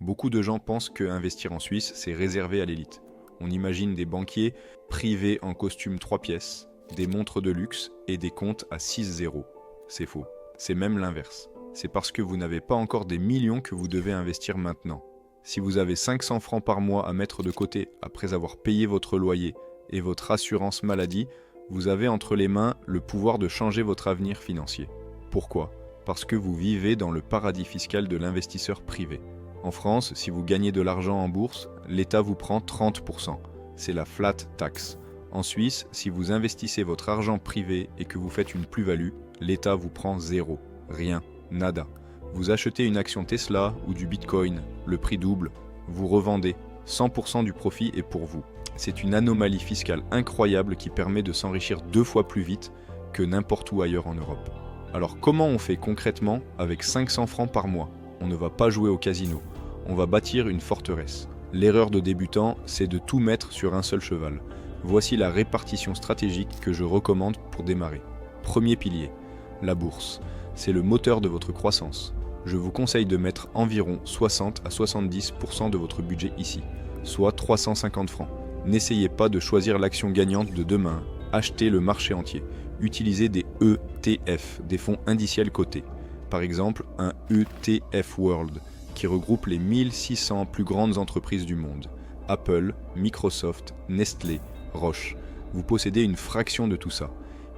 Beaucoup de gens pensent que investir en Suisse, c'est réservé à l'élite. On imagine des banquiers privés en costume 3 pièces, des montres de luxe et des comptes à 6 zéros. C'est faux. C'est même l'inverse. C'est parce que vous n'avez pas encore des millions que vous devez investir maintenant. Si vous avez 500 francs par mois à mettre de côté après avoir payé votre loyer et votre assurance maladie, vous avez entre les mains le pouvoir de changer votre avenir financier. Pourquoi ? Parce que vous vivez dans le paradis fiscal de l'investisseur privé. En France, si vous gagnez de l'argent en bourse, l'État vous prend 30%. C'est la flat tax. En Suisse, si vous investissez votre argent privé et que vous faites une plus-value, l'État vous prend zéro. Rien. Nada. Vous achetez une action Tesla ou du Bitcoin, le prix double. Vous revendez. 100% du profit est pour vous. C'est une anomalie fiscale incroyable qui permet de s'enrichir 2 fois plus vite que n'importe où ailleurs en Europe. Alors comment on fait concrètement avec 500 francs par mois ? On ne va pas jouer au casino. On va bâtir une forteresse. L'erreur de débutant, c'est de tout mettre sur un seul cheval. Voici la répartition stratégique que je recommande pour démarrer. Premier pilier, la bourse. C'est le moteur de votre croissance. Je vous conseille de mettre environ 60 à 70% de votre budget ici, soit 350 francs. N'essayez pas de choisir l'action gagnante de demain. Achetez le marché entier. Utilisez des ETF, des fonds indiciels cotés. Par exemple, un ETF World, qui regroupe les 1600 plus grandes entreprises du monde. Apple, Microsoft, Nestlé, Roche. Vous possédez une fraction de tout ça.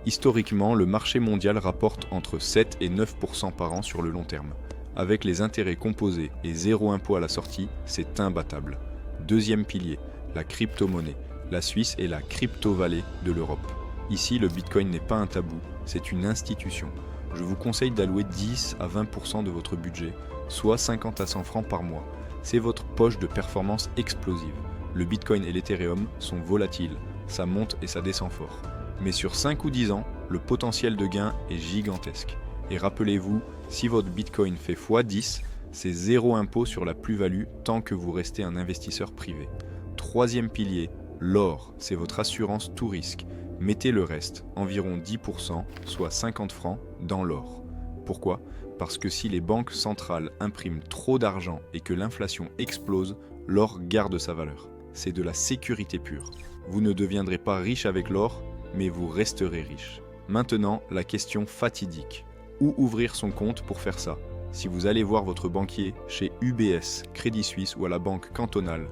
Historiquement, le marché mondial rapporte entre 7 et 9% par an sur le long terme. Avec les intérêts composés et zéro impôt à la sortie, c'est imbattable. Deuxième pilier, la crypto-monnaie. La Suisse est la crypto-vallée de l'Europe. Ici, le Bitcoin n'est pas un tabou, c'est une institution. Je vous conseille d'allouer 10 à 20% de votre budget, soit 50 à 100 francs par mois. C'est votre poche de performance explosive. Le Bitcoin et l'Ethereum sont volatiles, ça monte et ça descend fort. Mais sur 5 ou 10 ans, le potentiel de gain est gigantesque. Et rappelez-vous, si votre Bitcoin fait x10, c'est zéro impôt sur la plus-value tant que vous restez un investisseur privé. Troisième pilier, l'or, c'est votre assurance tout risque. Mettez le reste, environ 10%, soit 50 francs, dans l'or. Pourquoi ? Parce que si les banques centrales impriment trop d'argent et que l'inflation explose, l'or garde sa valeur. C'est de la sécurité pure. Vous ne deviendrez pas riche avec l'or, mais vous resterez riche. Maintenant, la question fatidique. Où ouvrir son compte pour faire ça ? Si vous allez voir votre banquier chez UBS, Crédit Suisse ou à la banque cantonale,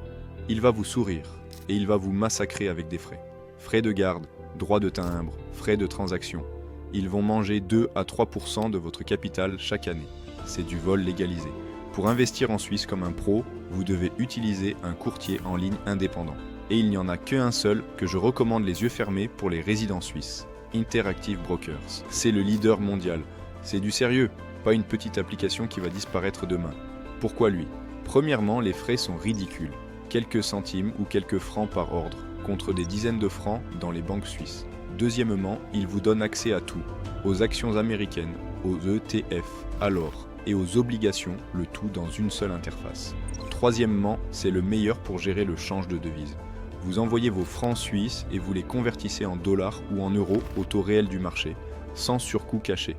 il va vous sourire et il va vous massacrer avec des frais. Frais de garde, droits de timbre, frais de transaction. Ils vont manger 2 à 3% de votre capital chaque année. C'est du vol légalisé. Pour investir en Suisse comme un pro, vous devez utiliser un courtier en ligne indépendant. Et il n'y en a qu'un seul que je recommande les yeux fermés pour les résidents suisses. Interactive Brokers. C'est le leader mondial. C'est du sérieux, pas une petite application qui va disparaître demain. Pourquoi lui ? Premièrement, les frais sont ridicules. Quelques centimes ou quelques francs par ordre, contre des dizaines de francs dans les banques suisses. Deuxièmement, il vous donne accès à tout, aux actions américaines, aux ETF, à l'or et aux obligations, le tout dans une seule interface. Troisièmement, c'est le meilleur pour gérer le change de devise. Vous envoyez vos francs suisses et vous les convertissez en dollars ou en euros au taux réel du marché, sans surcoût caché.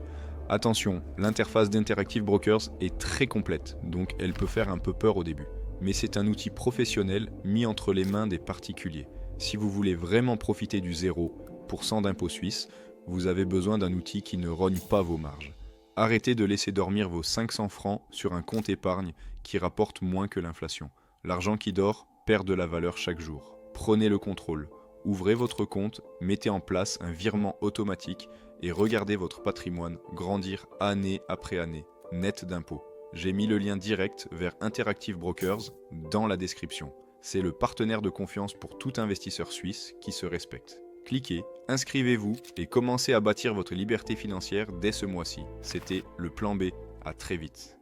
Attention, l'interface d'Interactive Brokers est très complète, donc elle peut faire un peu peur au début. Mais c'est un outil professionnel mis entre les mains des particuliers. Si vous voulez vraiment profiter du 0% d'impôt suisse, vous avez besoin d'un outil qui ne rogne pas vos marges. Arrêtez de laisser dormir vos 500 francs sur un compte épargne qui rapporte moins que l'inflation. L'argent qui dort perd de la valeur chaque jour. Prenez le contrôle. Ouvrez votre compte, mettez en place un virement automatique et regardez votre patrimoine grandir année après année, net d'impôts. J'ai mis le lien direct vers Interactive Brokers dans la description. C'est le partenaire de confiance pour tout investisseur suisse qui se respecte. Cliquez, inscrivez-vous et commencez à bâtir votre liberté financière dès ce mois-ci. C'était le plan B. À très vite.